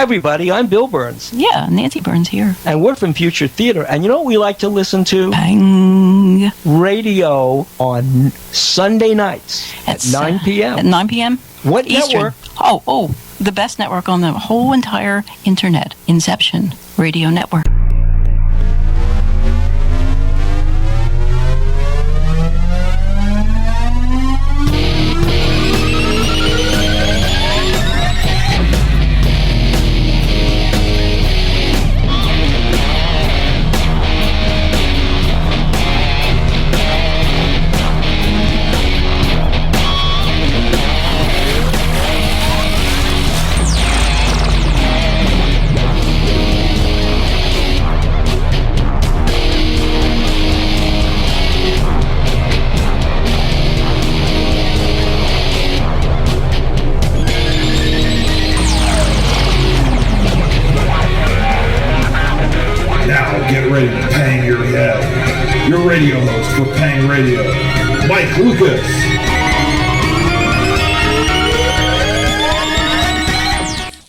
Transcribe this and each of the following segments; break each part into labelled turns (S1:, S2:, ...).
S1: everybody, I'm Bill Burns.
S2: Yeah, Nancy Burns here.
S1: And we're from Future Theater. And you know what we like to listen to?
S2: Bang.
S1: Radio on Sunday nights at 9 p.m.
S2: At 9 p.m.?
S1: What
S2: Eastern.
S1: network?
S2: Oh, the best network on the whole entire internet. Inception Radio Network.
S3: Get ready to pang your head. Your radio host for Pang Radio, Mike Lucas.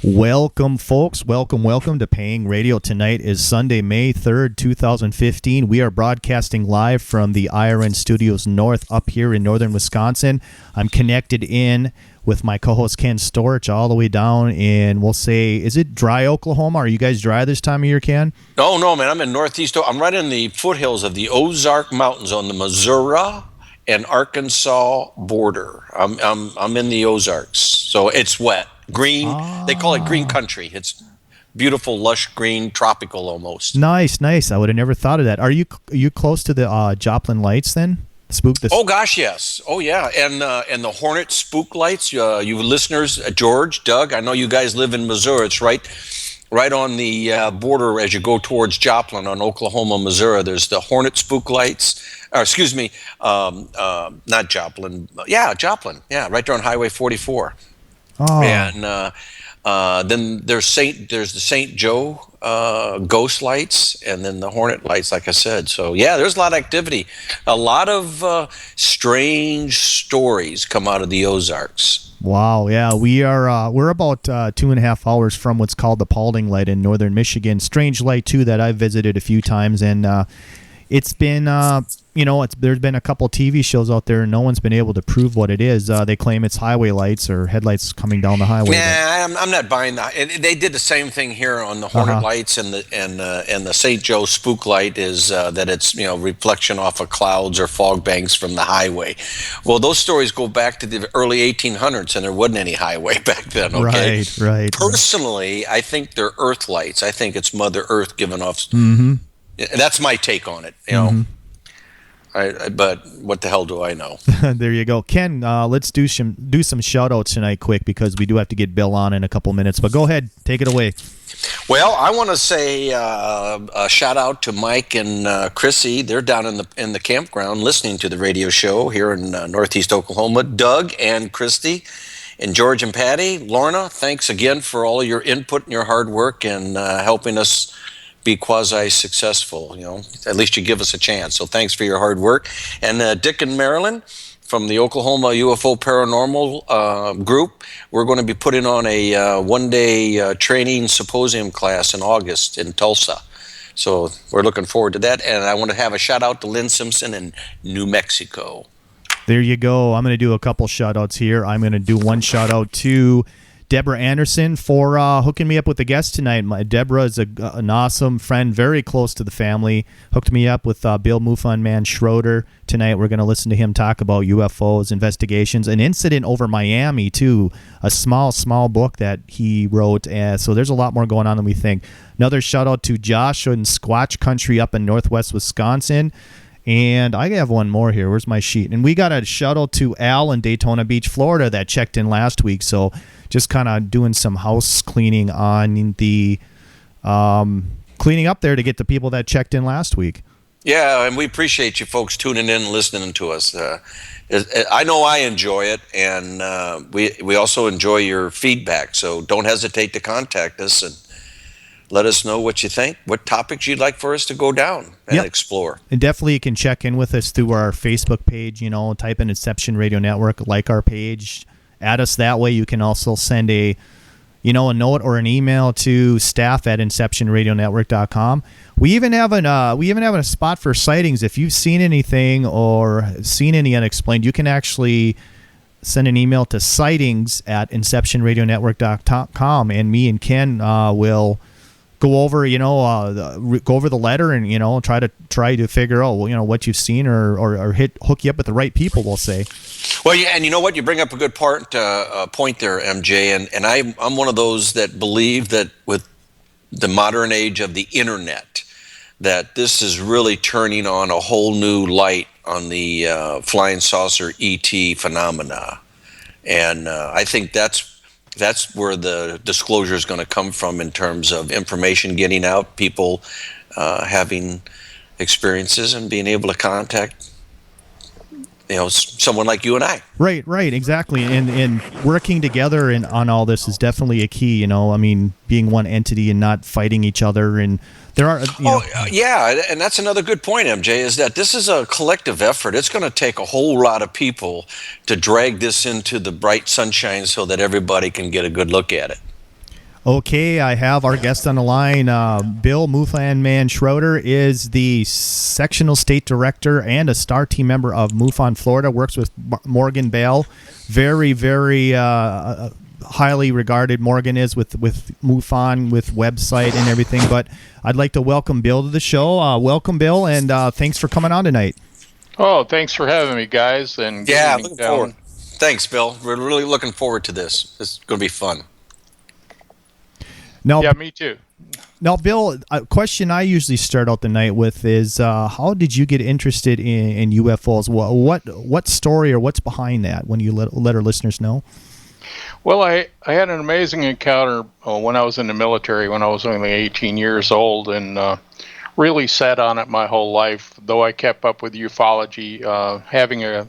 S4: Welcome, folks. Welcome to Pang Radio. Tonight is Sunday, May 3rd, 2015. We are broadcasting live from the IRN Studios North up here in northern Wisconsin. I'm connected in with my co-host Ken Storch all the way down in, we'll say, is it dry Oklahoma? Are you guys dry this time of year, Ken?
S5: No, man. I'm in northeast. I'm right in the foothills of the Ozark Mountains on the Missouri and Arkansas border. I'm in the Ozarks, so it's wet, green. They call it green country. It's beautiful, lush green, tropical almost.
S4: Nice. I would have never thought of that. Are you close to the Joplin lights then?
S5: Oh gosh, yes. Oh yeah, and the Hornet spook lights. You listeners, George, Doug, I know you guys live in Missouri. It's right on the border as you go towards Joplin on Oklahoma, Missouri. There's the Hornet spook lights. Excuse me, not Joplin. Yeah, Joplin. Yeah, right there on Highway 44.
S4: Oh.
S5: And then there's the St. Joe ghost lights, and then the Hornet lights, like I said. So yeah, there's a lot of activity. A lot of strange stories come out of the Ozarks.
S4: Wow, yeah, we're about 2.5 hours from what's called the Paulding Light in northern Michigan. Strange light too that I've visited a few times, and it's been there's been a couple TV shows out there and no one's been able to prove what it is. They claim it's highway lights or headlights coming down the highway.
S5: Nah, I'm not buying that. They did the same thing here on the Hornet lights and the St. Joe spook light is that it's reflection off of clouds or fog banks from the highway. Well, those stories go back to the early 1800s and there wasn't any highway back then. Okay,
S4: right.
S5: Personally, I think they're Earth lights. I think it's Mother Earth giving off.
S4: Mm-hmm.
S5: That's my take on it.
S4: Mm-hmm.
S5: But what the hell do I know?
S4: There you go. Ken, let's do some shout-outs tonight quick because we do have to get Bill on in a couple minutes. But go ahead. Take it away.
S5: Well, I want to say a shout-out to Mike and Chrissy. They're down in the campground listening to the radio show here in northeast Oklahoma. Doug and Christy and George and Patty. Lorna, thanks again for all your input and your hard work and helping us be quasi-successful. At least you give us a chance. So thanks for your hard work. And Dick and Marilyn from the Oklahoma UFO Paranormal group, we're going to be putting on a one-day training symposium class in August in Tulsa. So we're looking forward to that. And I want to have a shout-out to Lynn Simpson in New Mexico.
S4: There you go. I'm going to do a couple shout-outs here. I'm going to do one shout-out to Deborah Anderson for hooking me up with the guest tonight. Deborah is an awesome friend, very close to the family. Hooked me up with Bill MUFON man Schroeder. Tonight we're going to listen to him talk about UFOs, investigations, an incident over Miami too, a small book that he wrote. So there's a lot more going on than we think. Another shout out to Josh in Squatch Country up in northwest Wisconsin. And I have one more here. Where's my sheet? And we got a shout out to Al in Daytona Beach, Florida that checked in last week. So just kind of doing some house cleaning on the cleaning up there to get the people that checked in last week.
S5: Yeah, and we appreciate you folks tuning in and listening to us. I know I enjoy it, and we also enjoy your feedback. So don't hesitate to contact us and let us know what you think, what topics you'd like for us to go down and explore.
S4: And definitely you can check in with us through our Facebook page, type in Inception Radio Network, like our page, add us that way. You can also send a a note or an email to staff@inceptionradionetwork.com. We even have a spot for sightings. If you've seen anything or seen any unexplained, you can actually send an email to sightings@inceptionradionetwork.com, and me and Ken will go over the letter and try to figure out what you've seen or hook you up with the right people, we'll say.
S5: Well, yeah, and you know what? You bring up a good point there, MJ, and I'm one of those that believe that with the modern age of the internet, that this is really turning on a whole new light on the flying saucer ET phenomena, and I think that's where the disclosure is going to come from in terms of information getting out, people having experiences and being able to contact someone like you and I.
S4: Right, exactly. And working together on all this is definitely a key, being one entity and not fighting each other. And there are,
S5: yeah, and that's another good point, MJ, is that this is a collective effort. It's going to take a whole lot of people to drag this into the bright sunshine so that everybody can get a good look at it.
S4: Okay, I have our guest on the line. Bill MUFON Man Schroeder is the sectional state director and a star team member of MUFON Florida, works with Morgan Bell. Very, very highly regarded Morgan is with MUFON, with website and everything. But I'd like to welcome Bill to the show. Welcome, Bill, and thanks for coming on tonight.
S6: Oh, thanks for having me, guys. And
S5: yeah, looking forward. Thanks, Bill. We're really looking forward to this. It's going to be fun.
S4: Now,
S6: yeah, me too.
S4: Now, Bill, a question I usually start out the night with is, how did you get interested in UFOs? What story or what's behind that? When you let our listeners know.
S6: Well, I had an amazing encounter when I was in the military, when I was only 18 years old, and really sat on it my whole life. Though I kept up with ufology, having a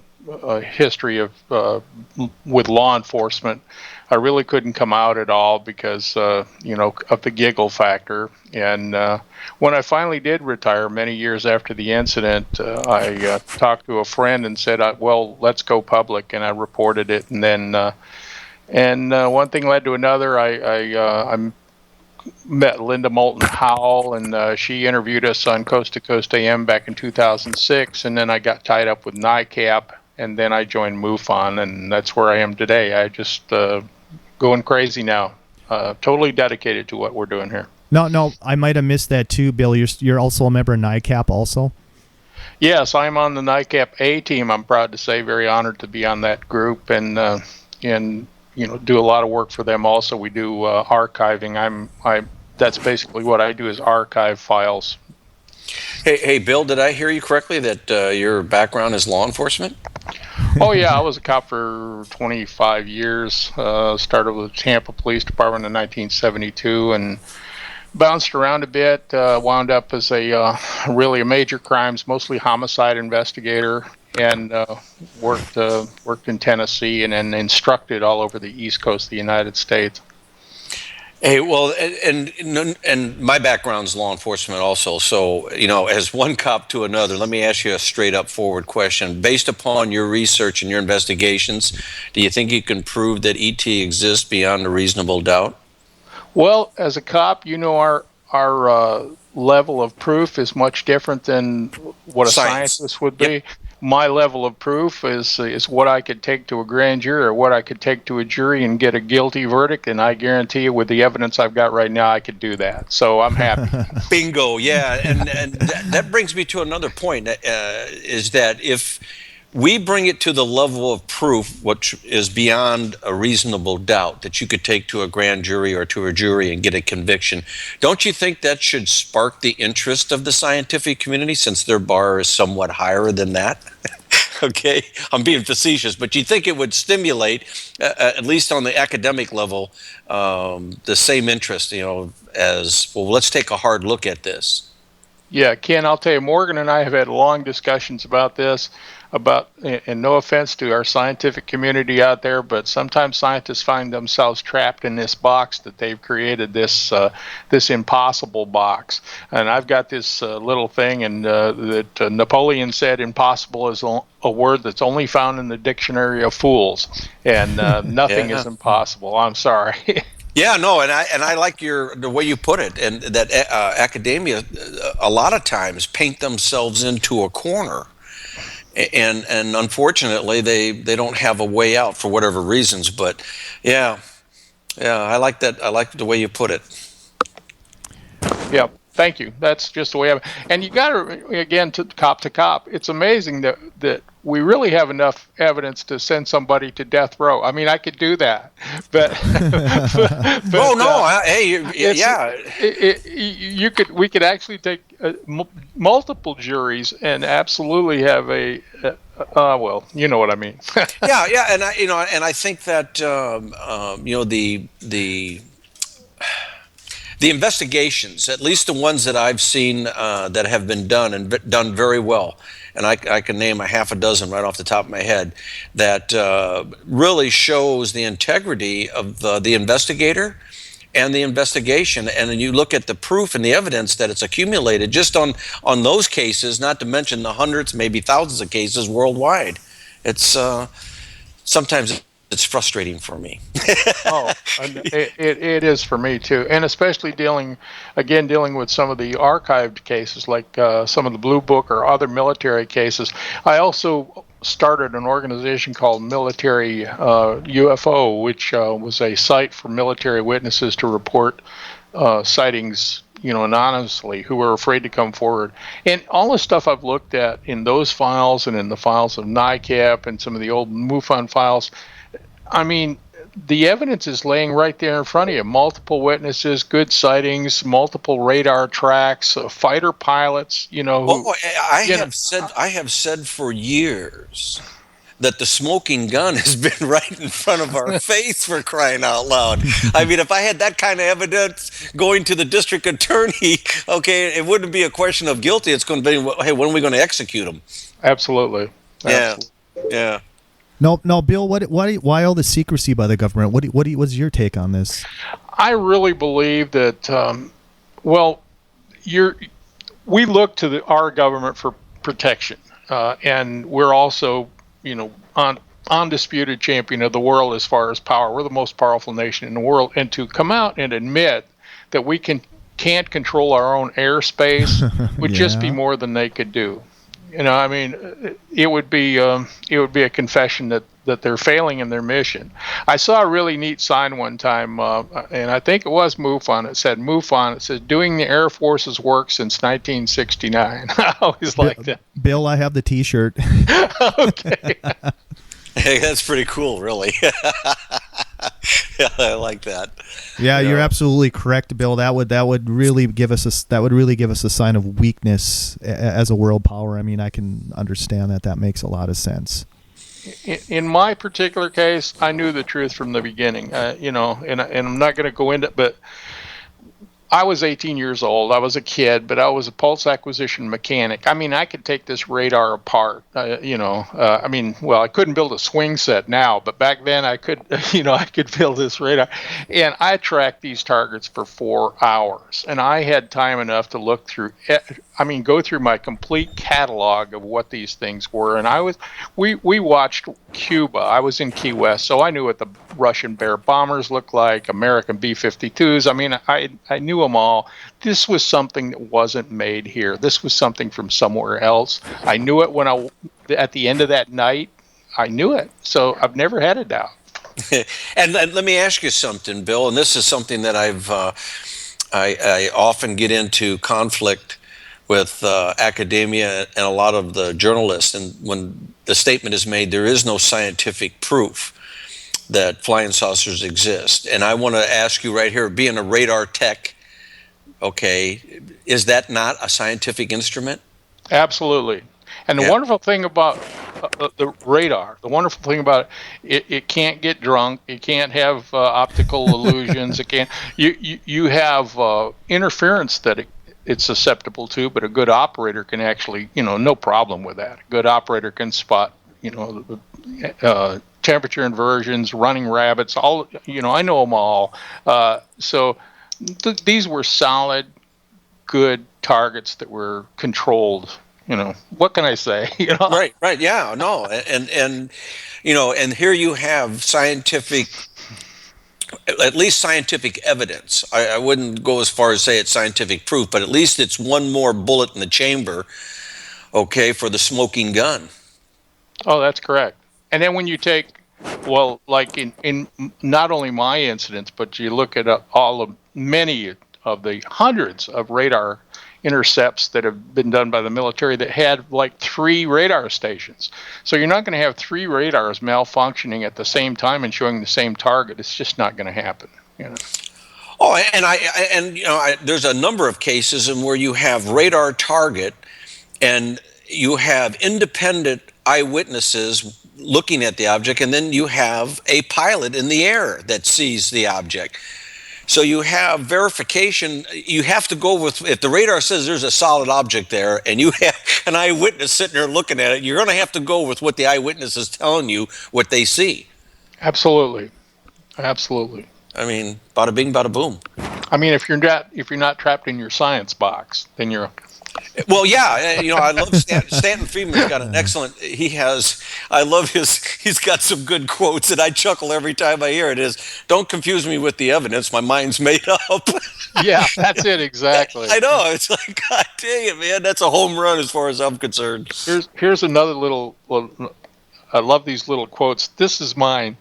S6: history of with law enforcement, I really couldn't come out at all because, of the giggle factor. And when I finally did retire many years after the incident, I talked to a friend and said, well, let's go public. And I reported it. And then one thing led to another. I met Linda Moulton Howell, and she interviewed us on Coast to Coast AM back in 2006. And then I got tied up with NICAP, and then I joined MUFON, and that's where I am today. I just going crazy now, totally dedicated to what we're doing here.
S4: No, I might have missed that too, Bill. You're also a member of NICAP also?
S6: Yes, I'm on the NICAP A team. I'm proud to say, very honored to be on that group, and do a lot of work for them also. We do archiving. That's basically what I do, is archive files.
S5: Hey, Bill, did I hear you correctly that your background is law enforcement?
S6: Oh, yeah, I was a cop for 25 years. Started with the Tampa Police Department in 1972 and bounced around a bit. Wound up as a major crimes, mostly homicide investigator, and worked in Tennessee and then instructed all over the East Coast of the United States.
S5: Hey, well, and my background's law enforcement also. So, as one cop to another, let me ask you a straight up forward question. Based upon your research and your investigations, do you think you can prove that ET exists beyond a reasonable doubt?
S6: Well, as a cop, our level of proof is much different than what a scientist would be. Yep. My level of proof is what I could take to a grand jury or what I could take to a jury and get a guilty verdict, and I guarantee you with the evidence I've got right now, I could do that. So I'm happy.
S5: Bingo, yeah. And that brings me to another point, is that if we bring it to the level of proof, which is beyond a reasonable doubt, that you could take to a grand jury or to a jury and get a conviction, don't you think that should spark the interest of the scientific community, since their bar is somewhat higher than that? Okay, I'm being facetious, but you think it would stimulate, at least on the academic level, the same interest, as, well, let's take a hard look at this.
S6: Yeah, Ken, I'll tell you, Morgan and I have had long discussions about this, and no offense to our scientific community out there, but sometimes scientists find themselves trapped in this box that they've created, this impossible box. And I've got this little thing, and that Napoleon said impossible is a word that's only found in the dictionary of fools, and nothing is impossible. I'm sorry.
S5: Yeah, no, and I like the way you put it, and that academia a lot of times paint themselves into a corner, and unfortunately they don't have a way out for whatever reasons. But yeah, I like that. I like the way you put it.
S6: Yeah, thank you. That's just the way I. And you got to, again, to cop. It's amazing that we really have enough evidence to send somebody to death row. I mean, I could do that, but.
S5: Oh no!
S6: We could actually take multiple juries and absolutely have well, you know what I mean.
S5: yeah, and I think that the investigations, at least the ones that I've seen that have been done and done very well, and I can name a half a dozen right off the top of my head, that really shows the integrity of the investigator and the investigation. And then you look at the proof and the evidence that it's accumulated just on those cases, not to mention the hundreds, maybe thousands of cases worldwide. It's sometimes it's frustrating for me.
S6: It is for me too, and especially dealing with some of the archived cases, like some of the Blue Book or other military cases. I also started an organization called Military UFO, which was a site for military witnesses to report sightings, anonymously, who were afraid to come forward. And all the stuff I've looked at in those files and in the files of NICAP and some of the old MUFON files, I mean, the evidence is laying right there in front of you. Multiple witnesses, good sightings, multiple radar tracks, fighter pilots.
S5: I have said for years that the smoking gun has been right in front of our face, for crying out loud. I mean, if I had that kind of evidence going to the district attorney, okay, it wouldn't be a question of guilty. It's going to be, hey, when are we going to execute them?
S6: Absolutely.
S5: Yeah.
S4: No, Bill. Why all the secrecy by the government? What's your take on this?
S6: I really believe that. We look to our government for protection, and we're also, undisputed champion of the world as far as power. We're the most powerful nation in the world, and to come out and admit that we can't control our own airspace would just be more than they could do. It would be a confession that they're failing in their mission. I saw a really neat sign one time, and I think it was MUFON. It said MUFON. It says doing the Air Force's work since 1969. I always like that.
S4: Bill, I have the T-shirt.
S6: Okay.
S5: Hey, that's pretty cool, really. Yeah, I like that.
S4: Yeah, you're absolutely correct, Bill. That would really give us a sign of weakness as a world power. I mean, I can understand that. That makes a lot of sense.
S6: In my particular case, I knew the truth from the beginning. And I'm not going to go into it, but I was 18 years old. I was a kid, but I was a pulse acquisition mechanic. I mean, I could take this radar apart. I couldn't build a swing set now, but back then I could, I could build this radar. And I tracked these targets for 4 hours. And I had time enough to go through my complete catalog of what these things were. And we watched Cuba. I was in Key West, so I knew what the Russian Bear bombers looked like, American B-52s. I mean, I knew them all. This was something that wasn't made here. This was something from somewhere else. I knew it at the end of that night. I knew it. So I've never had a doubt.
S5: And let me ask you something, Bill, and this is something that I often get into conflict with academia and a lot of the journalists. And when the statement is made, there is no scientific proof that flying saucers exist. And I want to ask you right here, being a radar tech, okay, is that not a scientific instrument?
S6: Absolutely. And the wonderful thing about the radar, the wonderful thing about it can't get drunk. It can't have optical illusions. It can't. You have interference that it's susceptible to, but a good operator can actually, no problem with that. A good operator can spot, temperature inversions, running rabbits, all, I know them all. So these were solid, good targets that were controlled. What can I say?
S5: Right. Yeah, no. And here you have scientific at least scientific evidence. I wouldn't go as far as say it's scientific proof, but at least it's one more bullet in the chamber, okay, for the smoking gun.
S6: Oh, that's correct. And then when you take, well, like in not only my incidents, but you look at many of the hundreds of radar intercepts that have been done by the military that had like 3 radar stations. So you're not going to have 3 radars malfunctioning at the same time and showing the same target. It's just not going to happen.
S5: Oh, and there's a number of cases in where you have radar target and you have independent eyewitnesses looking at the object, and then you have a pilot in the air that sees the object. So you have verification. You have to go with, if the radar says there's a solid object there and you have an eyewitness sitting there looking at it, you're going to have to go with what the eyewitness is telling you, what they see.
S6: Absolutely. Absolutely.
S5: I mean, bada bing, bada boom.
S6: I mean, if you're not trapped in your science box, then you're...
S5: Well, yeah, I love Stanton Friedman's got an excellent, he's got some good quotes, and I chuckle every time I hear it. Don't confuse me with the evidence, my mind's made up.
S6: Yeah, that's it, exactly.
S5: I know, it's like, God dang it, man, that's a home run as far as I'm concerned.
S6: Here's another little, I love these little quotes. This is mine.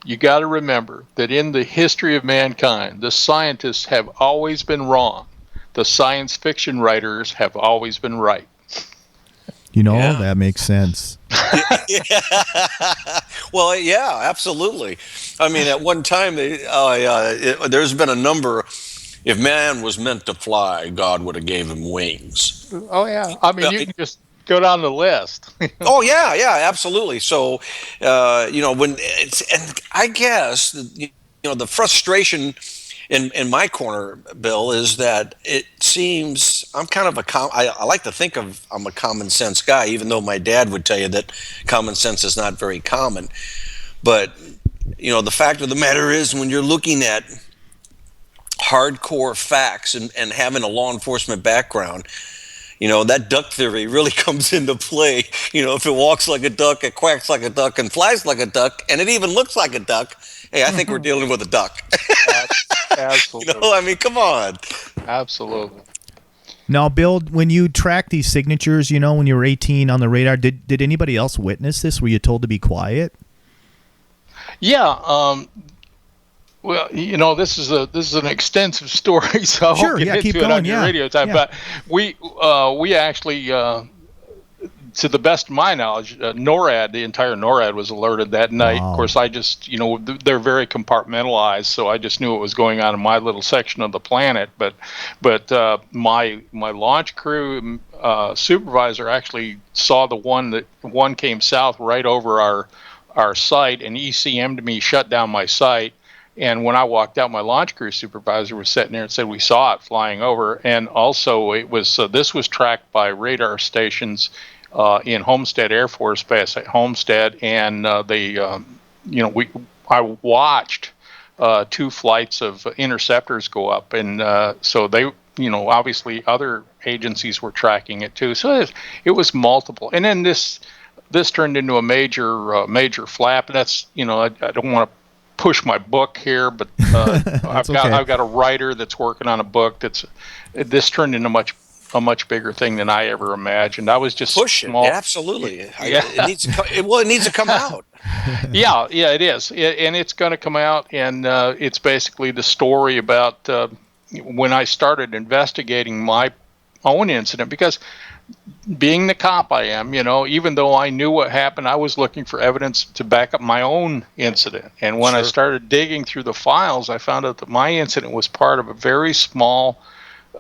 S6: You got to remember that in the history of mankind, the scientists have always been wrong. The science fiction writers have always been right.
S4: That makes sense.
S5: Well, yeah, absolutely. I mean, at one time, there's been a number. If man was meant to fly, God would have gave him wings.
S6: Oh, yeah. I mean, you can just go down the list.
S5: Oh, yeah, absolutely. So, when and I guess, the frustration in my corner, Bill, is that it seems I'm kind of I like to think of I'm a common sense guy, even though my dad would tell you that common sense is not very common. But, the fact of the matter is, when you're looking at hardcore facts and having a law enforcement background, that duck theory really comes into play. If it walks like a duck, it quacks like a duck, and flies like a duck, and it even looks like a duck, hey, I think we're dealing with a duck.
S6: Absolutely.
S5: I mean, come on.
S6: Absolutely.
S4: Now, Bill, when you track these signatures, when you were 18 on the radar, did anybody else witness this? Were you told to be quiet?
S6: Yeah. Well, this is an extensive story, so I won't get into it on your radio time. Yeah. But we actually, to the best of my knowledge, NORAD, the entire NORAD was alerted that night. Wow. Of course, I just, they're very compartmentalized, so I just knew what was going on in my little section of the planet. But my launch crew supervisor actually saw the one came south right over our site, and ECM'd me, shut down my site. And when I walked out, my launch crew supervisor was sitting there and said, we saw it flying over. And also, it was this was tracked by radar stations in Homestead Air Force Base at Homestead, and I watched 2 flights of interceptors go up, and so they, obviously other agencies were tracking it too. So it was multiple, and then this turned into a major flap. That's I don't want to push my book here, but I've got a writer that's working on a book this turned into a much bigger thing than I ever imagined. I was just small.
S5: Absolutely. Yeah. It needs to come out.
S6: Yeah, it is. And it's going to come out, and it's basically the story about when I started investigating my own incident, because being the cop I am, even though I knew what happened, I was looking for evidence to back up my own incident. And when I started digging through the files, I found out that my incident was part of a very small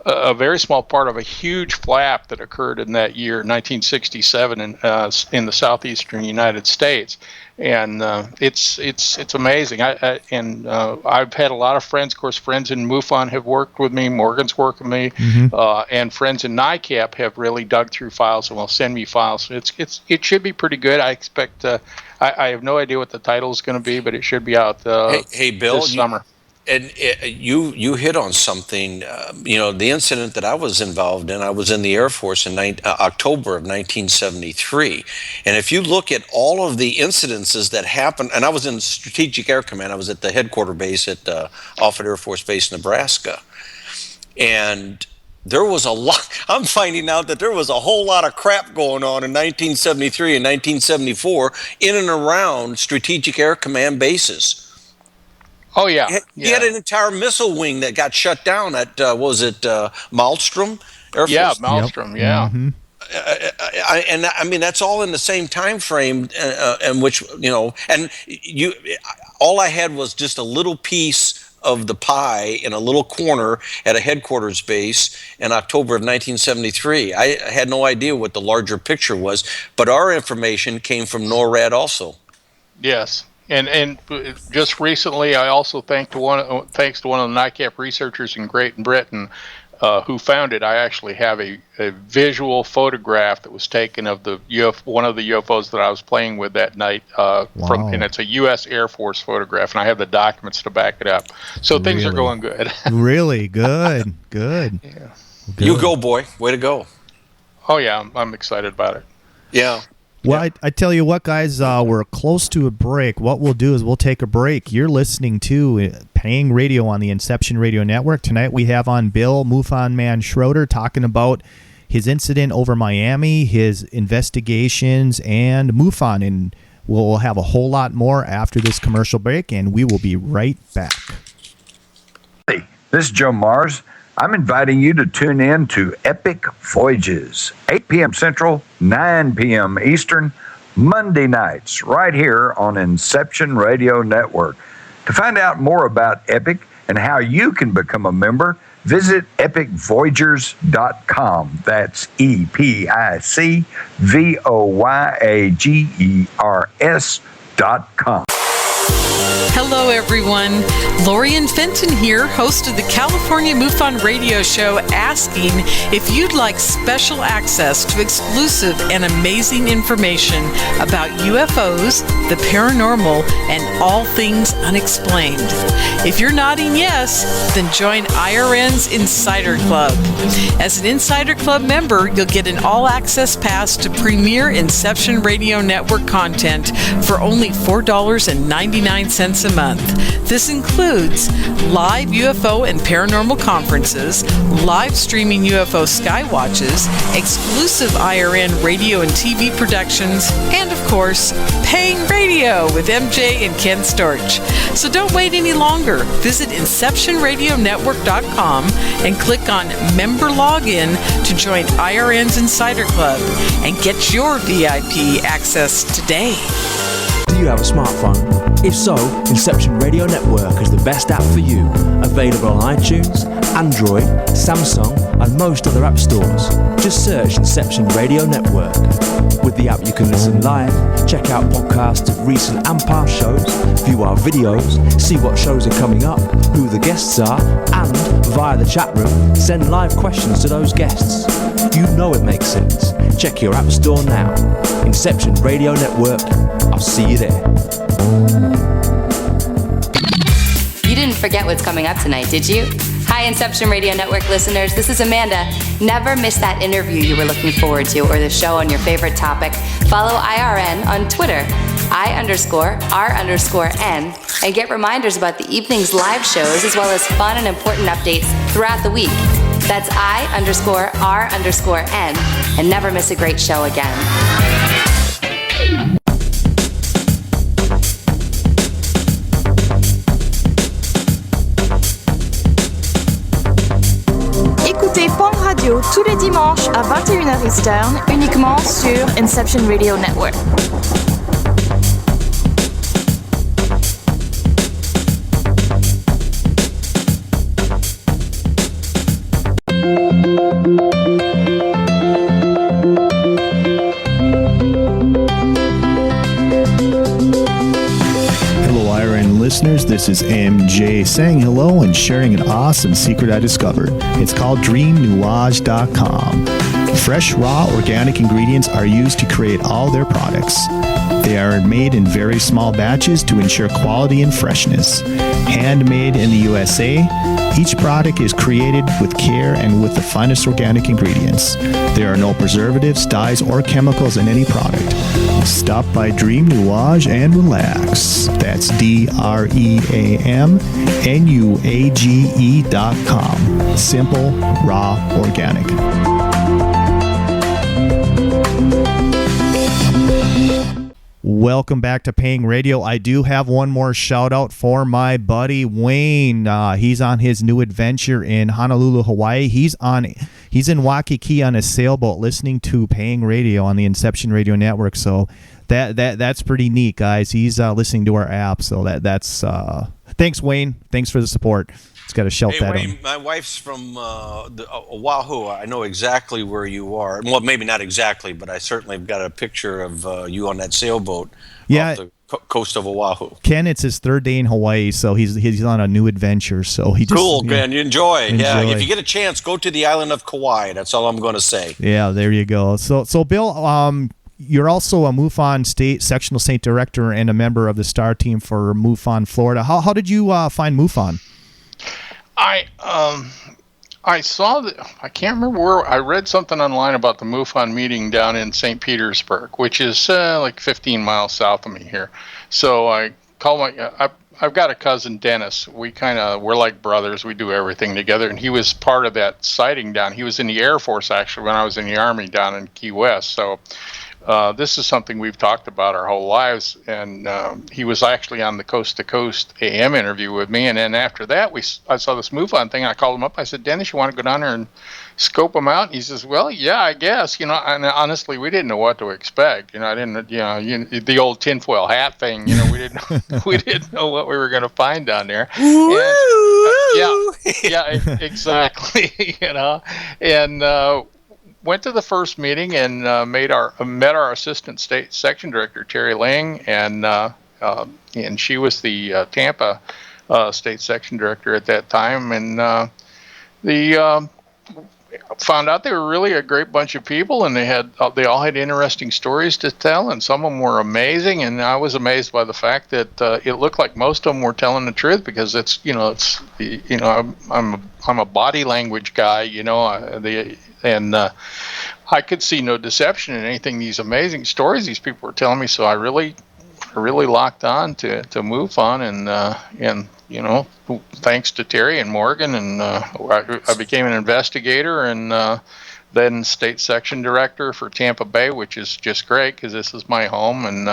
S6: part of a huge flap that occurred in that year, 1967, in the southeastern United States. And it's amazing. I've had a lot of friends. Of course, friends in MUFON have worked with me. Morgan's worked with me, and friends in NICAP have really dug through files and will send me files. It should be pretty good. I expect. I have no idea what the title is going to be, but it should be out
S5: hey, Bill,
S6: this summer.
S5: you hit on something. The incident that I was involved in, I was in the Air Force in October of 1973. And if you look at all of the incidences that happened, and I was in Strategic Air Command, I was at the headquarters base at Offutt Air Force Base, Nebraska. And there was a lot, I'm finding out that there was a whole lot of crap going on in 1973 and 1974 in and around Strategic Air Command bases.
S6: Oh, yeah.
S5: You had an entire missile wing that got shut down at, Malmstrom Air Force?
S6: Yeah, Malmstrom, yeah.
S4: Mm-hmm.
S5: And I mean, that's all in the same time frame in which, all I had was just a little piece of the pie in a little corner at a headquarters base in October of 1973. I had no idea what the larger picture was, but our information came from NORAD also.
S6: Yes. And just recently, I also thanks to one of the NICAP researchers in Great Britain who found it. I actually have a visual photograph that was taken of one of the UFOs that I was playing with that night. And it's a U.S. Air Force photograph, and I have the documents to back it up. So things are going good.
S4: Really good. Good.
S6: Yeah.
S4: Good.
S5: You go, boy. Way to go.
S6: Oh yeah, I'm excited about it.
S5: Yeah.
S4: Well, I tell you what, guys, we're close to a break. What we'll do is we'll take a break. You're listening to Paying Radio on the Inception Radio Network. Tonight we have on Bill MUFON Man Schroeder talking about his incident over Miami, his investigations, and MUFON. And we'll have a whole lot more after this commercial break, and we will be right back.
S7: Hey, this is Joe Mars. I'm inviting you to tune in to Epic Voyages, 8 p.m. Central, 9 p.m. Eastern, Monday nights, right here on Inception Radio Network. To find out more about Epic and how you can become a member, visit epicvoyagers.com. That's EPICVOYAGERS.com.
S8: Hello, everyone. Lorian Fenton here, host of the California MUFON radio show, asking if you'd like special access to exclusive and amazing information about UFOs, the paranormal, and all things unexplained. If you're nodding yes, then join IRN's Insider Club. As an Insider Club member, you'll get an all-access pass to premier Inception Radio Network content for only $4.99 a month. This includes live UFO and paranormal conferences, live streaming UFO skywatches, exclusive IRN radio and TV productions, and of course, Paying Radio with MJ and Ken Storch. So don't wait any longer. Visit InceptionRadioNetwork.com and click on Member Login to join IRN's Insider Club and get your VIP access today.
S9: Do you have a smartphone? If so, Inception Radio Network is the best app for you. Available on iTunes, Android, Samsung, and most other app stores. Just search Inception Radio Network. With the app you can listen live, check out podcasts of recent and past shows, view our videos, see what shows are coming up, who the guests are, and, via the chat room, send live questions to those guests. You know it makes sense. Check your app store now. Inception Radio Network. I'll see you there.
S10: You didn't forget what's coming up tonight, did you? Hi, Inception Radio Network listeners. This is Amanda. Never miss that interview you were looking forward to or the show on your favorite topic. Follow IRN on Twitter, I_R_N, and get reminders about the evening's live shows as well as fun and important updates throughout the week. That's I_R_N, and never miss a great show again.
S11: Écoutez Pong Radio tous les dimanches à 21h Eastern, uniquement sur Inception Radio Network.
S4: Listeners, this is MJ saying hello and sharing an awesome secret I discovered. It's called DreamNuage.com. Fresh, raw, organic ingredients are used to create all their products. They They are made in very small batches to ensure quality and freshness. Handmade in the USA, each product is created with care and with the finest organic ingredients. There are no preservatives, dyes, or chemicals in any product. Stop by Dream Nuage and relax. That's DreamNuage.com. Simple, raw, organic. Welcome back to Paying Radio. I do have one more shout out for my buddy Wayne. He's on his new adventure in Honolulu, Hawaii. He's in Waikiki on a sailboat listening to Paying Radio on the Inception Radio Network. So that's pretty neat, guys. He's listening to our app. So that's thanks, Wayne. Thanks for the support. Just got to shout that
S5: Wayne,
S4: out.
S5: my wife's from Oahu. I know exactly where you are. Well, maybe not exactly, but I certainly have got a picture of you on that sailboat off the coast of Oahu.
S4: Ken, it's his third day in Hawaii, so he's on a new adventure. So he just
S5: cool, man. You enjoy. Yeah, if you get a chance, go to the island of Kauai. That's all I'm going to say.
S4: Yeah, there you go. So Bill, you're also a MUFON State Sectional State Director and a member of the STAR team for MUFON Florida. How did you find MUFON?
S6: I saw that. I can't remember where. I read something online about the MUFON meeting down in St. Petersburg, which is like 15 miles south of me here. So I called I've got a cousin, Dennis. We're like brothers. We do everything together. And he was part of that sighting down. He was in the Air Force, actually, when I was in the Army down in Key West. So this is something we've talked about our whole lives. And he was actually on the Coast to Coast AM interview with me. And then after that, I saw this MUFON thing. I called him up. I said, Dennis, you want to go down there and scope them out? And he says, well, yeah, I guess. And honestly, we didn't know what to expect. The old tinfoil hat thing. We didn't know what we were going to find down there. Exactly. And went to the first meeting and met our assistant state section director, Terry Ling, and she was the Tampa state section director at that time, and found out they were really a great bunch of people, and they all had interesting stories to tell, and some of them were amazing. And I was amazed by the fact that it looked like most of them were telling the truth, because I'm a body language guy, I could see no deception in anything. These amazing stories these people were telling me, so I really locked on to MUFON, and thanks to Terry and Morgan, and I became an investigator, and then state section director for Tampa Bay, which is just great because this is my home, and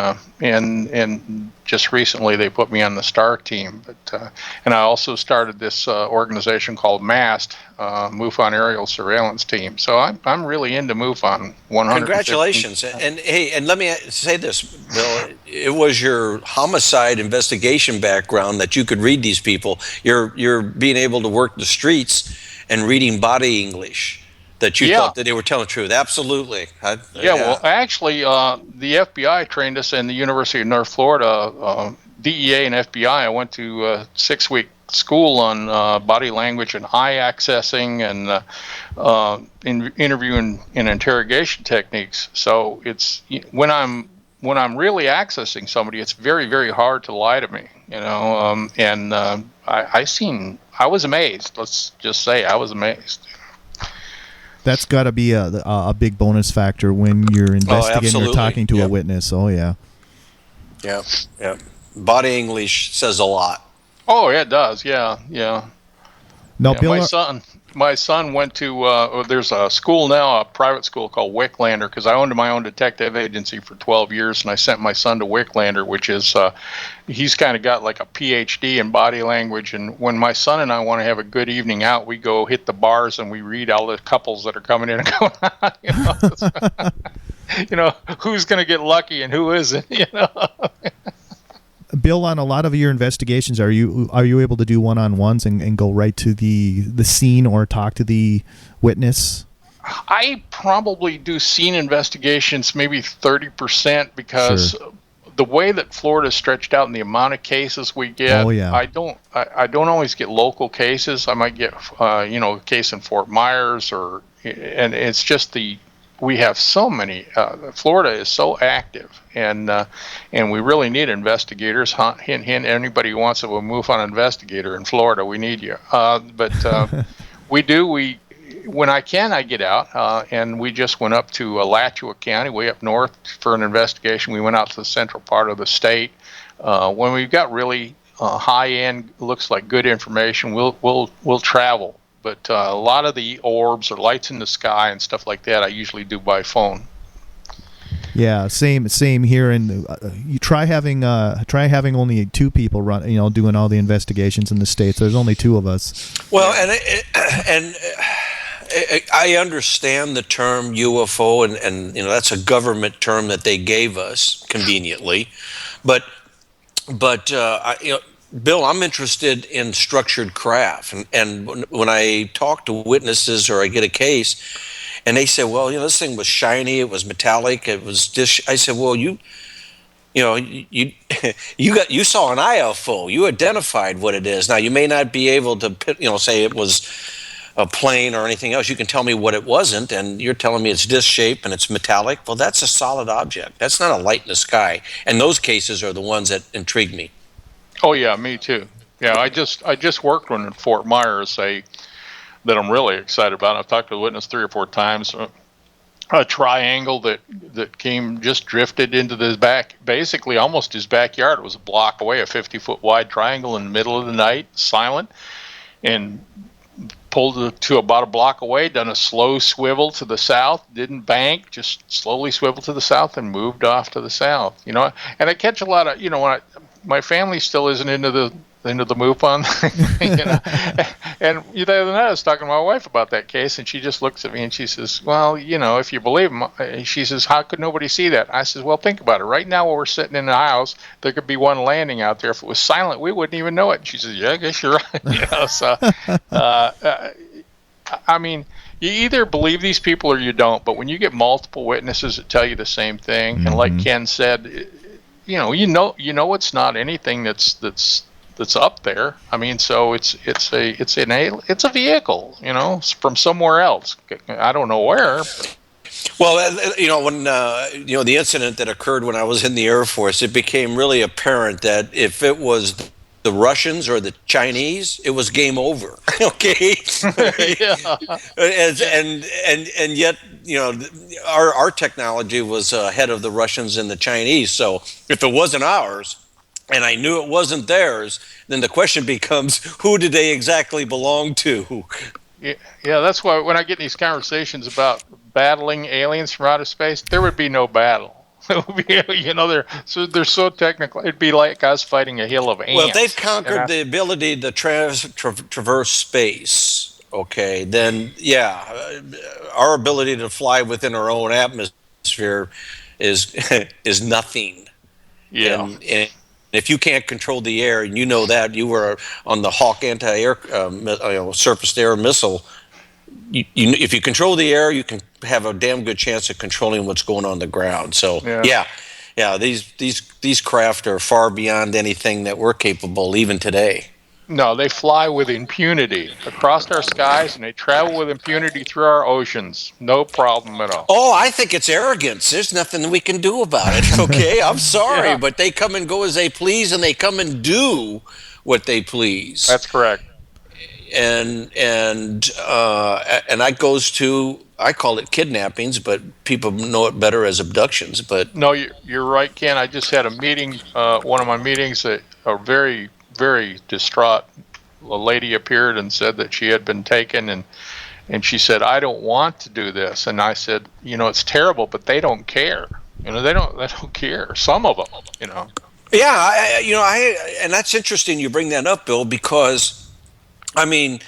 S6: just recently they put me on the STAR team. But and I also started this organization called MAST, MUFON Aerial Surveillance Team. So I'm really into MUFON 100%.
S5: Congratulations. And hey, and let me say this, Bill. It was your homicide investigation background that you could read these people. You're being able to work the streets and reading body English. That you thought that they were telling the truth. Absolutely.
S6: Well, actually, the FBI trained us in the University of North Florida, DEA and FBI. I went to a 6-week school on body language and eye accessing and interview and interrogation techniques. So it's when I'm really accessing somebody, it's very, very hard to lie to me. I was amazed. Let's just say I was amazed.
S4: That's got to be a big bonus factor when you're investigating or talking to a witness. Oh, yeah.
S5: Yeah. Body English says a lot.
S6: Oh, yeah, it does. Yeah.
S4: Now, Bill,
S6: my son went to, there's a school now, a private school called Wicklander, because I owned my own detective agency for 12 years, and I sent my son to Wicklander, which is, he's kind of got like a PhD in body language. And when my son and I want to have a good evening out, we go hit the bars and we read all the couples that are coming in and going on. Who's going to get lucky and who isn't,
S4: Bill, on a lot of your investigations, are you able to do one-on-ones and go right to the scene or talk to the witness?
S6: I probably do scene investigations maybe 30% because the way that Florida's stretched out and the amount of cases we get, I don't always get local cases. I might get a case in Fort Myers and it's just the we have so many. Florida is so active, and we really need investigators. Hint, hint. Anybody who wants to move on investigator in Florida, we need you. But we do. When I can, I get out, and we just went up to Alachua County, way up north, for an investigation. We went out to the central part of the state. When we've got really high end, looks like good information, we'll travel. But a lot of the orbs or lights in the sky and stuff like that, I usually do by phone.
S4: Yeah, same here. And you try having only 2 people doing all the investigations in the States. There's only 2 of us.
S5: Well, and I understand the term UFO, and that's a government term that they gave us conveniently, but Bill, I'm interested in structured craft, and when I talk to witnesses or I get a case, and they say, well, this thing was shiny, it was metallic, it was I said, well, you saw an IFO, you identified what it is. Now you may not be able to say it was a plane or anything else. You can tell me what it wasn't, and you're telling me it's disc shaped and it's metallic. Well, that's a solid object. That's not a light in the sky. And those cases are the ones that intrigue me.
S6: Oh yeah, me too. Yeah, I just worked one in Fort Myers, that I'm really excited about. I've talked to the witness 3 or 4 times. A triangle that just drifted into the basically almost his backyard. It was a block away, a 50-foot wide triangle in the middle of the night, silent, and pulled it to about a block away, done a slow swivel to the south, didn't bank, just slowly swiveled to the south and moved off to the south. And I catch a lot of, when my family still isn't into the MUFON thing, and the other night I was talking to my wife about that case, and she just looks at me and she says, well, if you believe him, she says, how could nobody see that? I says, well, think about it. Right now while we're sitting in the house, there could be one landing out there. If it was silent, we wouldn't even know it. And she says, yeah, I guess you're right. So, I mean, you either believe these people or you don't, but when you get multiple witnesses that tell you the same thing, and like Ken said, it's not anything that's up there. I mean, so it's a vehicle, from somewhere else. I don't know where.
S5: Well, when the incident that occurred when I was in the Air Force, it became really apparent that if it was the Russians or the Chinese, it was game over. Okay.
S6: Yeah.
S5: And yet, our technology was ahead of the Russians and the Chinese. So if it wasn't ours, and I knew it wasn't theirs, then the question becomes, who did they exactly belong to?
S6: Yeah, that's why when I get in these conversations about battling aliens from outer space, there would be no battle. It would be, they're so technical. It'd be like us fighting a hill of ants.
S5: Well, if they've conquered the ability to traverse space, okay, then our ability to fly within our own atmosphere is nothing.
S6: Yeah.
S5: And if you can't control the air, and that you were on the Hawk anti-air surface-to-air missile, if you control the air, you can have a damn good chance of controlling what's going on the ground. So these craft are far beyond anything that we're capable even today.
S6: No, they fly with impunity across our skies, and they travel with impunity through our oceans. No problem at all.
S5: Oh, I think it's arrogance. There's nothing we can do about it, okay? I'm sorry, but they come and go as they please, and they come and do what they please.
S6: That's correct.
S5: And that goes to, I call it kidnappings, but people know it better as abductions. But
S6: no, you're right, Ken. I just had a meeting, one of my meetings, that are very, very distraught. A lady appeared and said that she had been taken, and she said, I don't want to do this. And I said, it's terrible, but they don't care. They don't care. Some of them,
S5: Yeah, and that's interesting you bring that up, Bill, because I mean,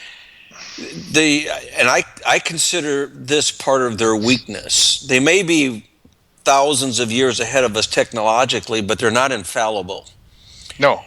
S5: I consider this part of their weakness. They may be thousands of years ahead of us technologically, but they're not infallible.
S6: No.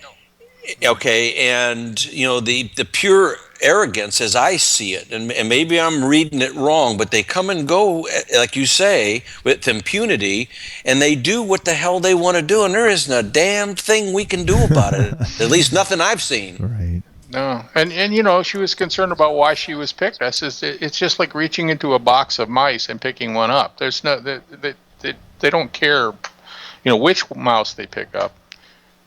S5: Okay, and the pure arrogance, as I see it, and maybe I'm reading it wrong, but they come and go, like you say, with impunity, and they do what the hell they want to do, and there isn't a damn thing we can do about it. At least nothing I've seen.
S4: Right.
S6: No, and she was concerned about why she was picked. I says it's just like reaching into a box of mice and picking one up. There's no they don't care, which mouse they pick up.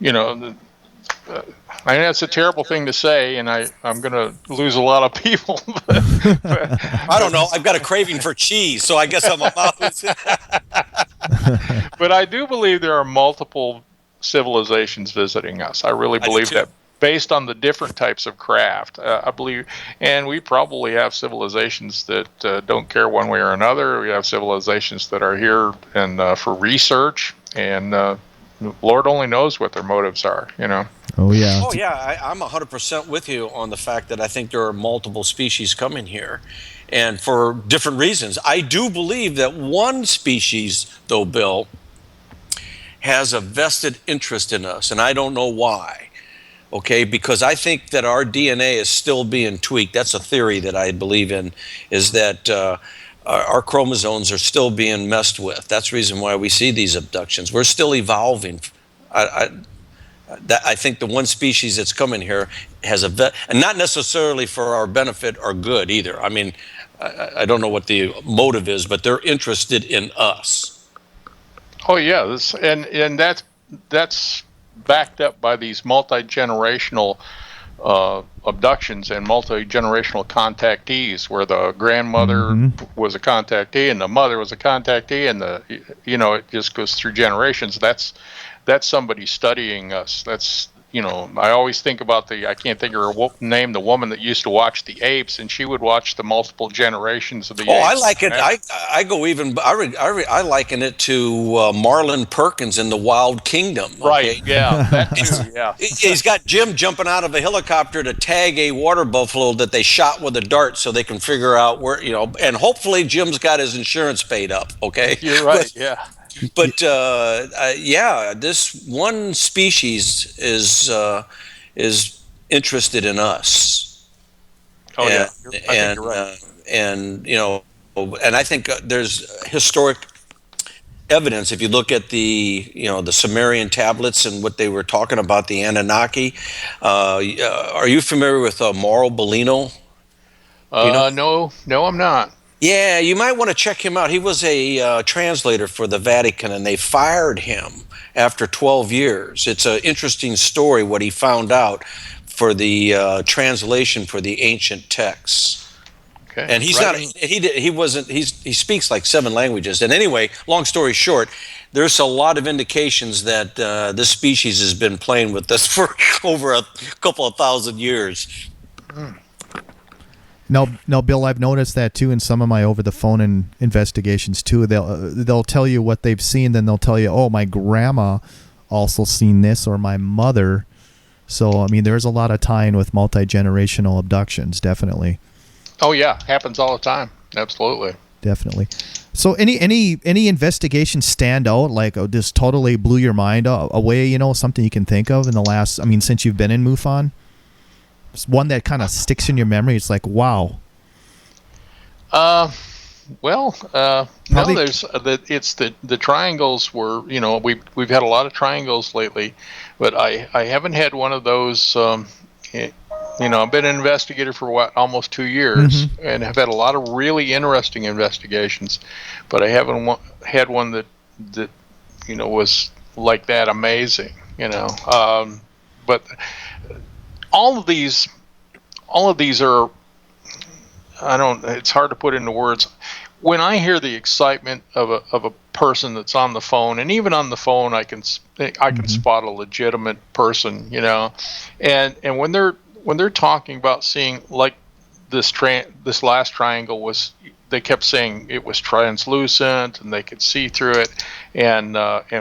S6: I know that's a terrible thing to say, and I'm going to lose a lot of people.
S5: I don't know. I've got a craving for cheese, so I guess I'm a mouse.
S6: But I do believe there are multiple civilizations visiting us. I really believe that, based on the different types of craft. I believe, and we probably have civilizations that don't care one way or another. We have civilizations that are here and for research, and Lord only knows what their motives are,
S4: Oh, yeah.
S5: Oh, yeah. I'm 100% with you on the fact that I think there are multiple species coming here, and for different reasons. I do believe that one species, though, Bill, has a vested interest in us, and I don't know why. Okay, because I think that our DNA is still being tweaked. That's a theory that I believe in, is that our chromosomes are still being messed with. That's the reason why we see these abductions. We're still evolving. I think the one species that's coming here has and not necessarily for our benefit or good either. I mean, I don't know what the motive is, but they're interested in us.
S6: Oh yeah, and that's backed up by these multi-generational abductions and multi-generational contactees, where the grandmother was a contactee and the mother was a contactee, and it just goes through generations. That's somebody studying us. That's I always think about I can't think of her name, the woman that used to watch the Apes, and she would watch the multiple generations of the Apes.
S5: Oh, I like it. I go even. I liken it to Marlon Perkins in the Wild Kingdom. Okay?
S6: Right. Yeah. That too. Yeah.
S5: He's got Jim jumping out of a helicopter to tag a water buffalo that they shot with a dart, so they can figure out where and hopefully Jim's got his insurance paid up. Okay.
S6: You're right. Yeah.
S5: But this one species is interested in us.
S6: Oh, yeah. I think you're right.
S5: And I think there's historic evidence. If you look at the Sumerian tablets and what they were talking about, the Anunnaki. Are you familiar with Mauro Bellino?
S6: No, I'm not.
S5: Yeah, you might want to check him out. He was a translator for the Vatican, and they fired him after 12 years. It's an interesting story what he found out for the translation for the ancient texts.
S6: Okay.
S5: And he's not. He wasn't. He speaks like 7 languages. And anyway, long story short, there's a lot of indications that this species has been playing with us for over a couple of thousand years.
S4: No, Bill, I've noticed that too in some of my over-the-phone investigations too. They'll tell you what they've seen, then they'll tell you, oh, my grandma also seen this, or my mother. So, I mean, there's a lot of tie-in with multi-generational abductions, definitely.
S6: Oh yeah, happens all the time. Absolutely.
S4: Definitely. So, any investigations stand out, like this totally blew your mind away? Something you can think of in the last, since you've been in MUFON. One that kind of sticks in your memory. It's like, wow.
S6: No, there's it's the triangles were, we've had a lot of triangles lately, but I haven't had one of those. I've been an investigator for almost 2 years, and have had a lot of really interesting investigations, but I haven't had one that was like that amazing. But all of these are, it's hard to put into words. When I hear the excitement of a person that's on the phone, and even on the phone, I can spot a legitimate person, and when they're talking about seeing, like this last triangle was, they kept saying it was translucent and they could see through it, and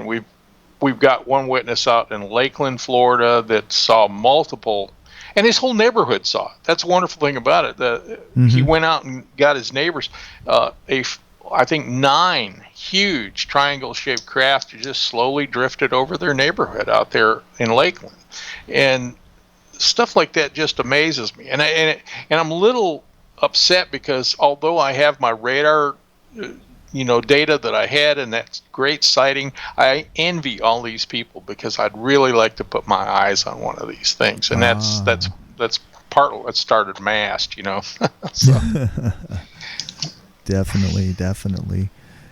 S6: we've got one witness out in Lakeland, Florida, that saw multiple. And his whole neighborhood saw it. That's the wonderful thing about it. He went out and got his neighbors I think 9 huge triangle-shaped craft just slowly drifted over their neighborhood out there in Lakeland, and stuff like that just amazes me. And I'm a little upset because although I have my radar, data that I had, and that's great sighting, I envy all these people because I'd really like to put my eyes on one of these things, and that's part of what started MAST, So.
S4: Definitely.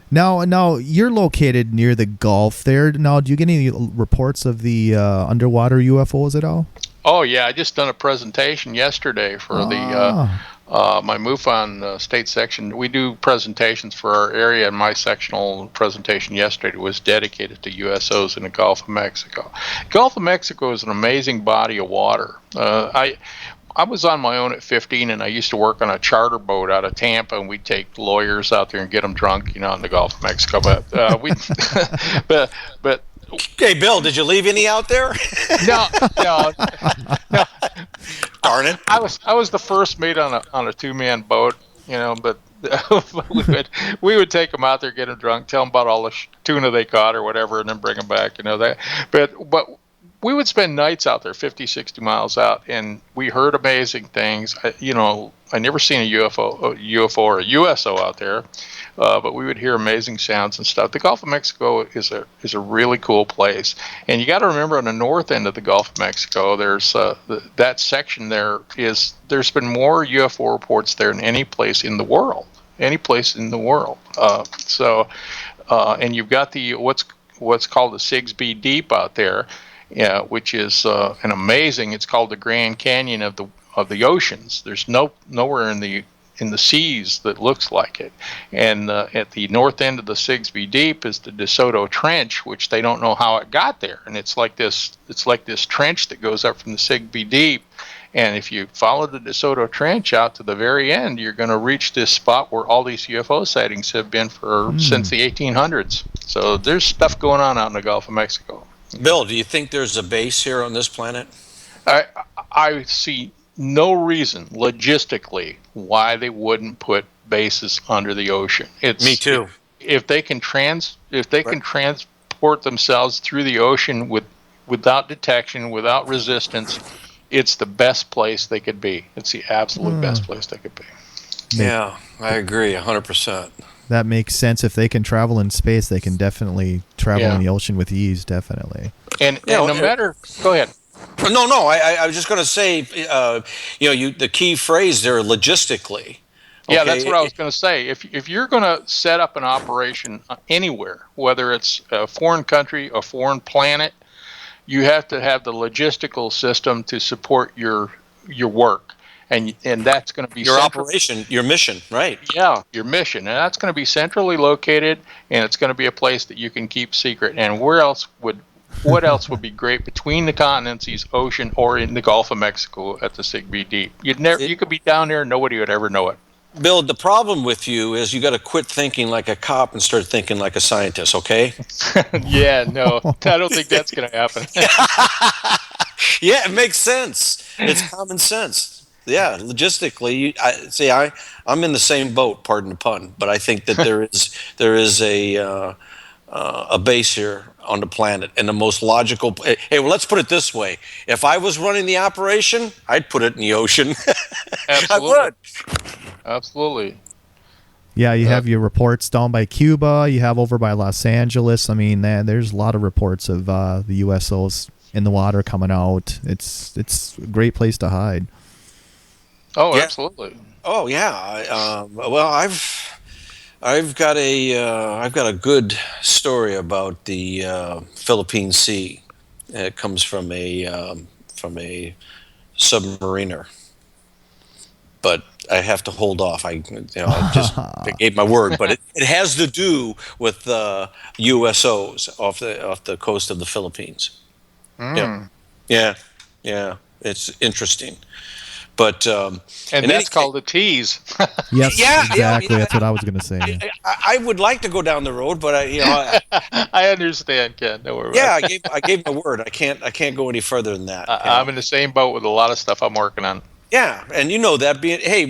S4: Now you're located near the Gulf there. Now, do you get any reports of the underwater UFOs at all?
S6: Oh yeah, I just done a presentation yesterday for my MUFON state section. We do presentations for our area, and my sectional presentation yesterday was dedicated to USOs in the Gulf of Mexico. Gulf of Mexico is an amazing body of water. I was on my own at 15, and I used to work on a charter boat out of Tampa, and we'd take lawyers out there and get them drunk, in the Gulf of Mexico. But but
S5: Hey, Bill, did you leave any out there?
S6: No.
S5: Darn it!
S6: I was the first mate on a 2-man boat, but we would take them out there, get them drunk, tell them about all the tuna they caught or whatever, and then bring them back. But we would spend nights out there, 50, 60 miles out, and we heard amazing things. I never seen a UFO or a USO out there, but we would hear amazing sounds and stuff. The Gulf of Mexico is a really cool place, and you got to remember on the north end of the Gulf of Mexico, there's that section there there's been more UFO reports there than any place in the world. And you've got what's called the Sigsbee Deep out there. Yeah, which is an amazing. It's called the Grand Canyon of the oceans. There's nowhere in the seas that looks like it. And at the north end of the Sigsbee Deep is the DeSoto Trench, which they don't know how it got there. And it's like this trench that goes up from the Sigsbee Deep. And if you follow the DeSoto Trench out to the very end, you're going to reach this spot where all these UFO sightings have been since the 1800s. So there's stuff going on out in the Gulf of Mexico.
S5: Bill, do you think there's a base here on this planet?
S6: I see no reason logistically why they wouldn't put bases under the ocean.
S5: Me too.
S6: If they can transport themselves through the ocean without detection, without resistance, it's the best place they could be. It's the absolute best place they could be.
S5: Yeah, I agree 100%.
S4: That makes sense. If they can travel in space, they can definitely travel in the ocean with ease, definitely.
S6: And no matter... Go ahead.
S5: No, I was just going to say, the key phrase there, logistically.
S6: Yeah, that's what I was going to say. If you're going to set up an operation anywhere, whether it's a foreign country, a foreign planet, you have to have the logistical system to support your work. And that's going to be
S5: your operation, your mission, right?
S6: Yeah, your mission, and that's going to be centrally located, and it's going to be a place that you can keep secret. And what else would be great between the continents, the ocean, or in the Gulf of Mexico at the Sigsbee Deep? You could be down there, and nobody would ever know it.
S5: Bill, the problem with you is you got to quit thinking like a cop and start thinking like a scientist, okay?
S6: Yeah, no, I don't think that's going to happen.
S5: Yeah, it makes sense. It's common sense. Yeah, logistically, I'm in the same boat. Pardon the pun, but I think that there is a base here on the planet, and the most logical. Hey, well, let's put it this way: if I was running the operation, I'd put it in the ocean.
S6: Absolutely.
S5: I would.
S6: Absolutely.
S4: Yeah, you have your reports down by Cuba. You have over by Los Angeles. I mean, there's a lot of reports of the USOs in the water coming out. It's a great place to hide.
S6: Oh, yeah. Absolutely.
S5: Oh, yeah. Well, I've got a good story about the Philippine Sea. It comes from a submariner, but I have to hold off. I gave my word, but it has to do with USOs off the coast of the Philippines. Yeah. It's interesting. But
S6: and that's called a tease.
S4: Yes,
S5: yeah,
S4: exactly.
S5: Yeah.
S4: That's what I was going to say.
S5: I would like to go down the road, but
S6: I understand, Ken. Don't worry.
S5: Yeah, I gave my word. I can't go any further than that.
S6: I'm in the same boat with a lot of stuff I'm working on.
S5: Yeah, and you know that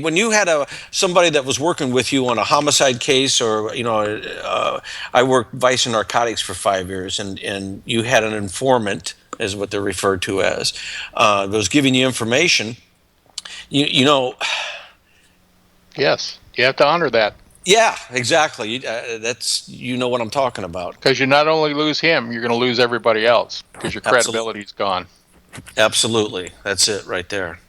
S5: when you had somebody that was working with you on a homicide case, or I worked vice and narcotics for 5 years, and you had an informant, is what they're referred to as, that was giving you information. You know.
S6: Yes, you have to honor that.
S5: Yeah, exactly. That's what I'm talking about.
S6: Because you not only lose him, you're going to lose everybody else because your credibility's gone.
S5: Absolutely, that's it right there.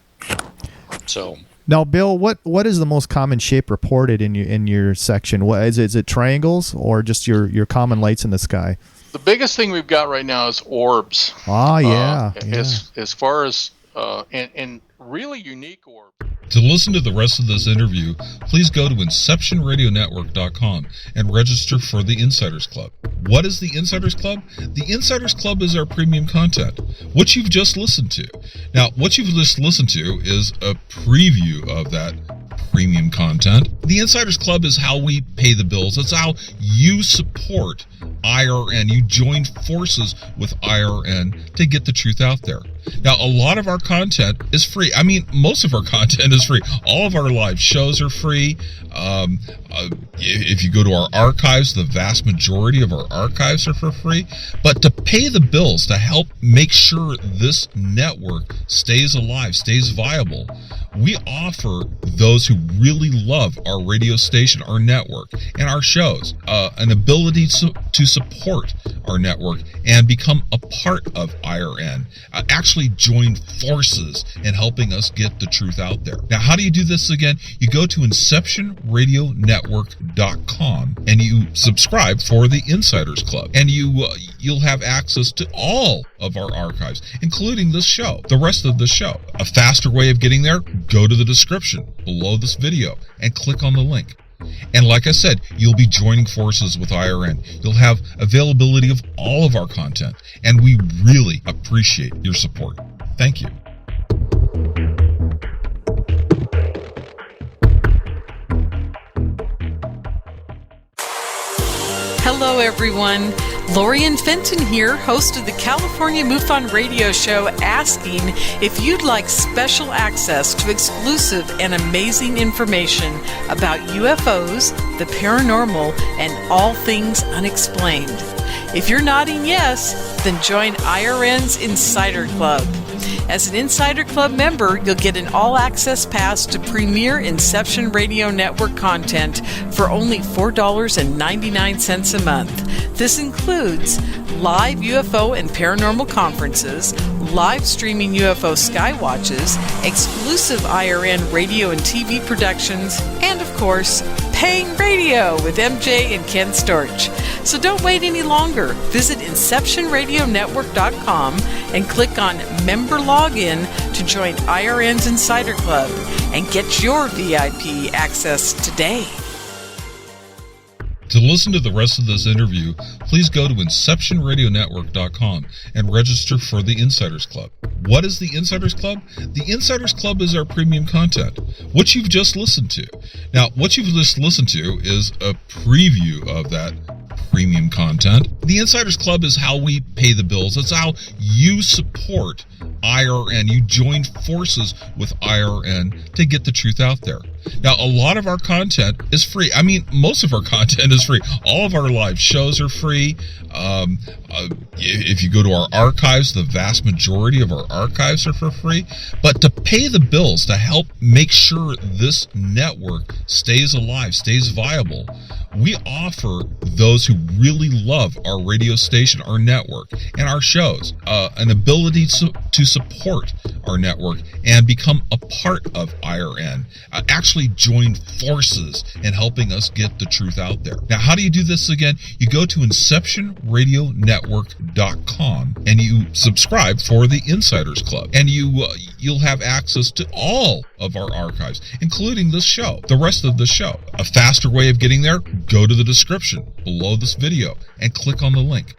S5: So
S4: now, Bill, what is the most common shape reported in your section? What is it? Is it triangles or just your common lights in the sky?
S6: The biggest thing we've got right now is orbs.
S4: Yeah.
S6: As far as and really unique orbs.
S12: To listen to the rest of this interview, please go to InceptionRadioNetwork.com and register for the Insiders Club. What is the Insiders Club? The Insiders Club is our premium content, what you've just listened to. Now, what you've just listened to is a preview of that premium content. The Insiders Club is how we pay the bills. It's how you support IRN. You join forces with IRN to get the truth out there. Now, a lot of our content is free. I mean, most of our content is free. All of our live shows are free. If you go to our archives, the vast majority of our archives are for free. But to pay the bills, to help make sure this network stays alive, stays viable, we offer those who really love our radio station, our network, and our shows an ability to support our network and become a part of IRN. Actually join forces in helping us get the truth out there. Now, how do you do this again? You go to InceptionRadioNetwork.com and you subscribe for the Insiders Club, and you'll have access to all of our archives, including this show, the rest of the show. A faster way of getting there, go to the description below this video and click on the link. And like I said, you'll be joining forces with IRN. You'll have availability of all of our content, and we really appreciate your support. Thank you.
S8: Hello, everyone. Lorian Fenton here, host of the California MUFON radio show, asking if you'd like special access to exclusive and amazing information about UFOs, the paranormal, and all things unexplained. If you're nodding yes, then join IRN's Insider Club. As an Insider Club member, you'll get an all-access pass to premier Inception Radio Network content for only $4.99 a month. This includes live UFO and paranormal conferences, live streaming UFO skywatches, exclusive IRN radio and TV productions, and of course, paying radio with MJ and Ken Storch. So don't wait any longer. Visit InceptionRadioNetwork.com and click on Member Login to join IRN's Insider Club and get your VIP access today.
S12: To listen to the rest of this interview, please go to InceptionRadioNetwork.com and register for the Insiders Club. What is the Insiders Club? The Insiders Club is our premium content, what you've just listened to. Now, what you've just listened to is a preview of that premium content. The Insiders Club is how we pay the bills. It's how you support IRN. You join forces with IRN to get the truth out there. Now, a lot of our content is free. I mean, most of our content is free. All of our live shows are free. If you go to our archives, the vast majority of our archives are for free. But to pay the bills, to help make sure this network stays alive, stays viable, we offer those who really love our radio station, our network, and our shows an ability to support our network and become a part of IRN. Actually join forces in helping us get the truth out there. Now, how do you do this again? You go to InceptionRadioNetwork.com and you subscribe for the Insiders Club, and you'll have access to all of our archives, including this show, the rest of the show. A faster way of getting there, go to the description below this video and click on the link.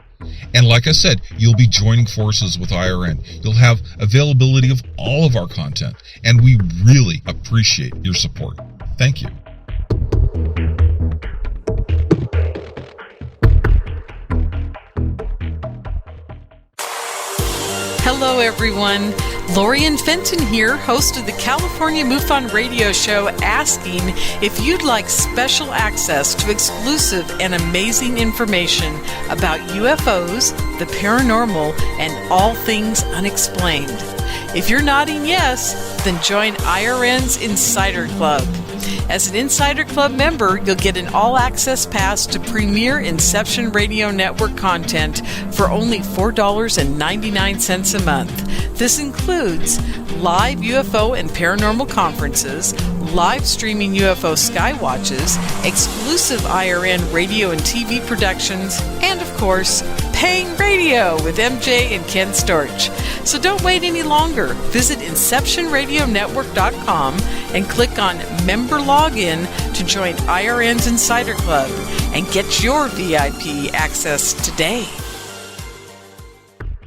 S12: And like I said, you'll be joining forces with IRN. You'll have availability of all of our content, and we really appreciate your support. Thank you.
S8: Hello, everyone. Lorian Fenton here, host of the California MUFON radio show, asking if you'd like special access to exclusive and amazing information about UFOs, the paranormal, and all things unexplained. If you're nodding yes, then join IRN's Insider Club. As an Insider Club member, you'll get an all-access pass to premier Inception Radio Network content for only $4.99 a month. This includes live UFO and paranormal conferences, live streaming UFO skywatches, exclusive IRN radio and TV productions, and of course, paying radio with MJ and Ken Storch. So don't wait any longer. Visit InceptionRadioNetwork.com and click on Member Login to join IRN's Insider Club and get your VIP access today.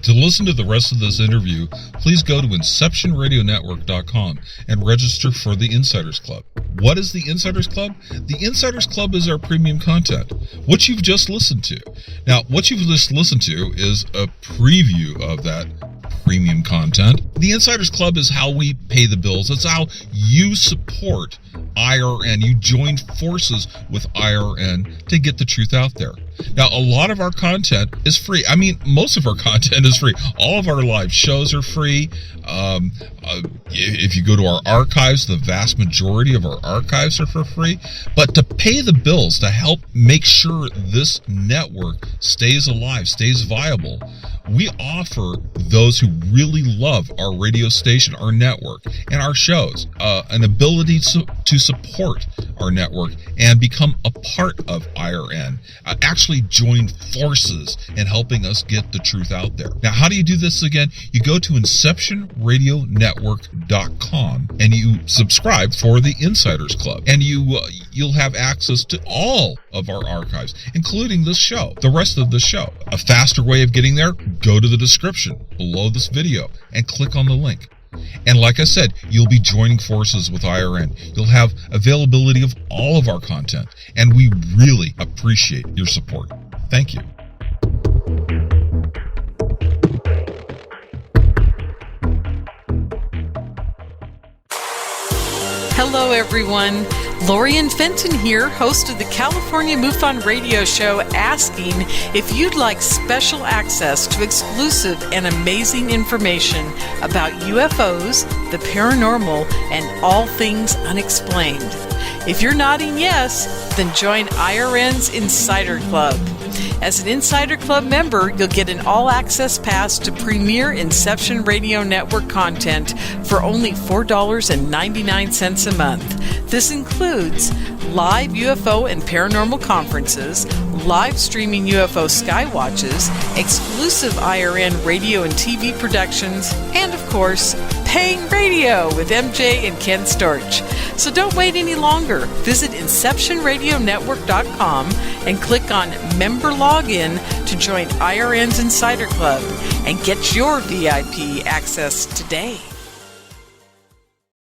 S12: To listen to the rest of this interview, please go to InceptionRadioNetwork.com and register for the Insiders Club. What is the Insiders Club? The Insiders Club is our premium content, what you've just listened to. Now, what you've just listened to is a preview of that premium content. The Insiders Club is how we pay the bills. It's how you support IRN. You join forces with IRN to get the truth out there. Now, a lot of our content is free. I mean, most of our content is free. All of our live shows are free. If you go to our archives, the vast majority of our archives are for free. But to pay the bills, to help make sure this network stays alive, stays viable, we offer those who really love our radio station, our network, and our shows an ability to support our network and become a part of IRN. Actually join forces in helping us get the truth out there. Now, how do you do this again? You go to InceptionRadioNetwork.com and you subscribe for the Insiders Club, and you'll have access to all of our archives, including this show, the rest of the show. A faster way of getting there, go to the description below this video and click on the link. And like I said, you'll be joining forces with IRN. You'll have availability of all of our content, and we really appreciate your support. Thank you.
S8: Hello, everyone. Lorian Fenton here, host of the California MUFON radio show, asking if you'd like special access to exclusive and amazing information about UFOs, the paranormal, and all things unexplained. If you're nodding yes, then join IRN's Insider Club. As an Insider Club member, you'll get an all-access pass to premier Inception Radio Network content for only $4.99 a month. This includes live UFO and paranormal conferences, live streaming UFO skywatches, exclusive IRN radio and TV productions, and of course, paying radio with MJ and Ken Storch. So don't wait any longer. Visit InceptionRadioNetwork.com and click on Member Login to join IRN's Insider Club and get your VIP access today.